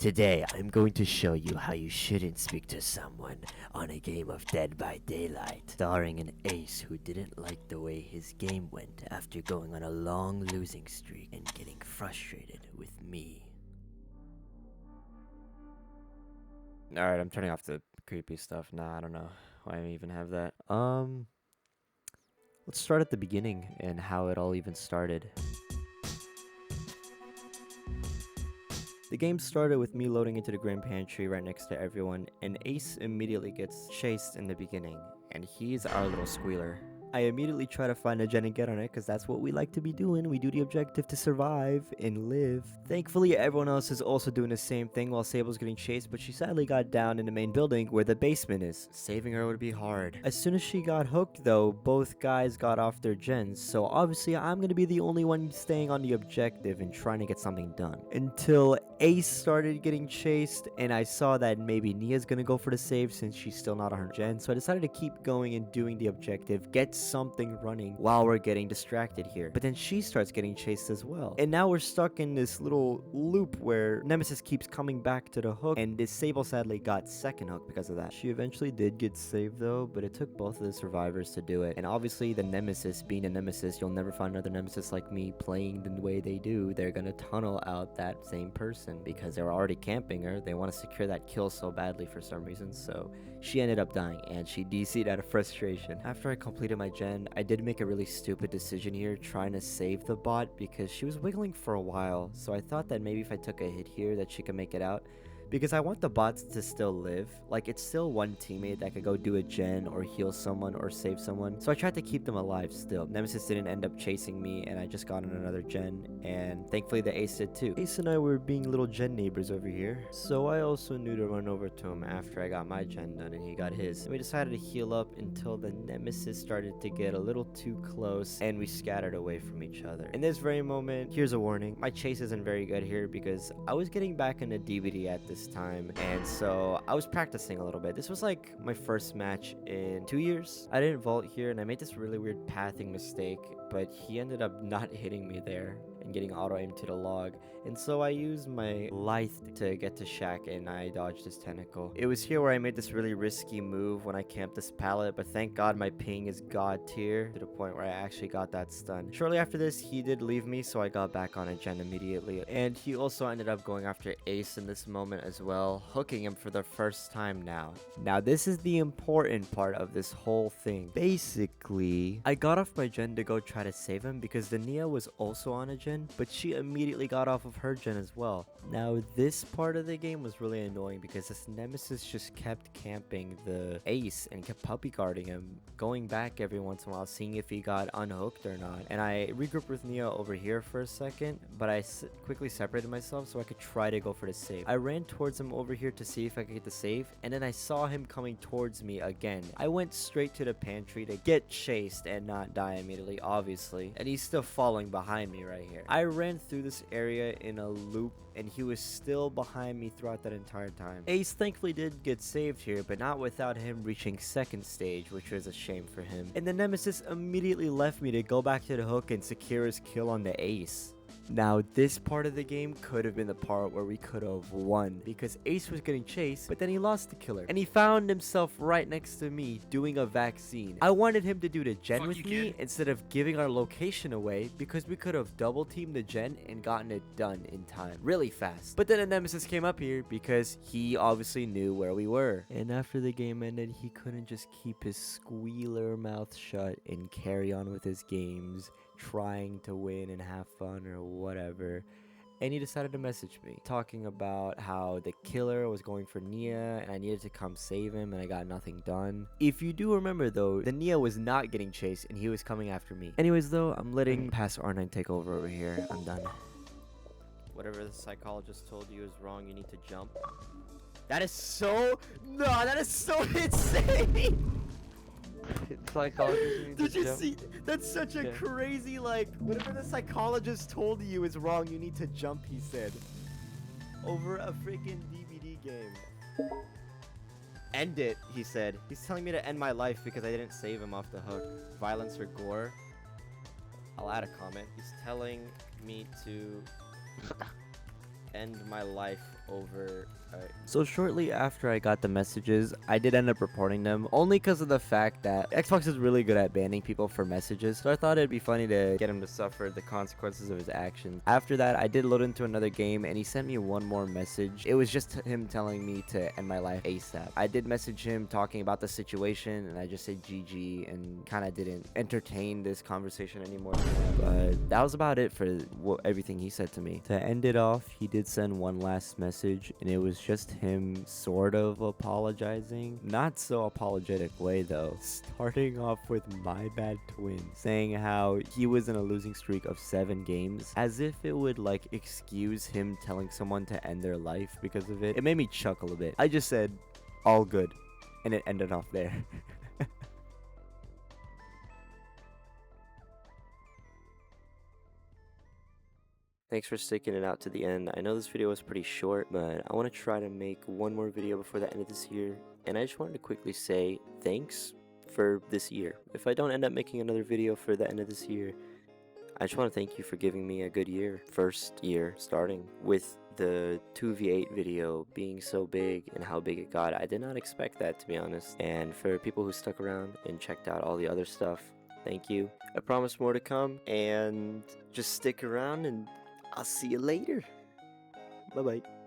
Today, I'm going to show you how you shouldn't speak to someone on a game of Dead by Daylight, starring an ace who didn't like the way his game went after going on a long losing streak and getting frustrated with me. Alright, I'm turning off the creepy stuff. Nah, I don't know why I even have that. Let's start at the beginning and how it all even started. The game started with me loading into the Grand Pantry right next to everyone, and Ace immediately gets chased in the beginning, and he's our little squealer. I immediately try to find a gen and get on it, because that's what we like to be doing. We do the objective to survive and live. Thankfully, everyone else is also doing the same thing while Sable's getting chased, but she sadly got down in the main building where the basement is. Saving her would be hard. As soon as she got hooked though, both guys got off their gens, so obviously I'm gonna be the only one staying on the objective and trying to get something done. Until Ace started getting chased, and I saw that maybe Nia's gonna go for the save since she's still not on her gen, so I decided to keep going and doing the objective, get something running while we're getting distracted here. But then she starts getting chased as well. And now we're stuck in this little loop where Nemesis keeps coming back to the hook, and this Sable sadly got second hook because of that. She eventually did get saved though, but it took both of the survivors to do it. And obviously the Nemesis, being a Nemesis, you'll never find another Nemesis like me playing the way they do. They're gonna tunnel out that same person because they're already camping her. They want to secure that kill so badly for some reason, so she ended up dying and she DC'd out of frustration. After I completed my gen, I did make a really stupid decision here trying to save the bot because she was wiggling for a while, so I thought that maybe if I took a hit here that she could make it out, because I want the bots to still live. Like, it's still one teammate that could go do a gen or heal someone or save someone, so I tried to keep them alive still. Nemesis didn't end up chasing me, and I just got on another gen, and thankfully the Ace did too. Ace and I were being little gen neighbors over here, so I also knew to run over to him after I got my gen done and he got his. And we decided to heal up until the Nemesis started to get a little too close, and we scattered away from each other. In this very moment, here's a warning. My chase isn't very good here because I was getting back into DBD at this time, and so I was practicing a little bit. This was like my first match in 2 years. I didn't vault here, and I made this really weird pathing mistake, but he ended up not hitting me there and getting auto aim to the log, and so I used my Lithe to get to Shaq and I dodged his tentacle. It was here where I made this really risky move when I camped this pallet, but thank god my ping is god tier to the point where I actually got that stun. Shortly after this, he did leave me, so I got back on a gen immediately, and he also ended up going after Ace in this moment as well, hooking him for the first time now. Now this is the important part of this whole thing. Basically, I got off my gen to go try to save him because the Nia was also on a gen, but she immediately got off of her gen as well. Now this part of the game was really annoying because this Nemesis just kept camping the Ace and kept puppy guarding him, going back every once in a while seeing if he got unhooked or not. And I regrouped with Nia over here for a second, but I quickly separated myself so I could try to go for the save. I ran towards him over here to see if I could get the save, and then I saw him coming towards me again. I went straight to the pantry to get chased and not die immediately, obviously, and he's still following behind me right here. I ran through this area in a loop, and he was still behind me throughout that entire time. Ace thankfully did get saved here, but not without him reaching second stage, which was a shame for him. And the Nemesis immediately left me to go back to the hook and secure his kill on the Ace. Now this part of the game could have been the part where we could have won because Ace was getting chased, but then he lost the killer and he found himself right next to me doing a vaccine. I wanted him to do the gen with me instead of giving our location away because we could have double teamed the gen and gotten it done in time really fast. But then a Nemesis came up here because he obviously knew where we were, and after the game ended, he couldn't just keep his squealer mouth shut and carry on with his games, trying to win and have fun or whatever, and he decided to message me talking about how the killer was going for Nia and I needed to come save him and I got nothing done. If you do remember though, the Nia was not getting chased and he was coming after me. Anyways though, I'm letting past R9 take over here. I'm done. Whatever the psychologist told you is wrong, you need to jump. That is so insane. Psychologist. Did you see? That's such a crazy, like, whatever the psychologist told you is wrong, you need to jump, he said. Over a freaking DBD game. End it, he said. He's telling me to end my life because I didn't save him off the hook. Violence or gore? I'll add a comment. He's telling me to end my life over. So shortly after I got the messages, I did end up reporting them, only because of the fact that Xbox is really good at banning people for messages, so I thought it'd be funny to get him to suffer the consequences of his actions. After that, I did load into another game, and he sent me one more message. It was just him telling me to end my life ASAP. I did message him talking about the situation, and I just said GG, and kind of didn't entertain this conversation anymore. But that was about it for everything he said to me. To end it off, he did send one last message, and it was just him sort of apologizing. Not so apologetic way though. Starting off with my bad twin, saying how he was in a losing streak of 7 games, as if it would like excuse him telling someone to end their life because of it. It made me chuckle a bit. I just said, all good, and it ended off there. Thanks for sticking it out to the end. I know this video was pretty short, but I want to try to make one more video before the end of this year. And I just wanted to quickly say thanks for this year. If I don't end up making another video for the end of this year, I just want to thank you for giving me a good year. First year starting with the 2v8 video being so big and how big it got. I did not expect that, to be honest. And for people who stuck around and checked out all the other stuff, thank you. I promise more to come, and just stick around and I'll see you later. Bye-bye.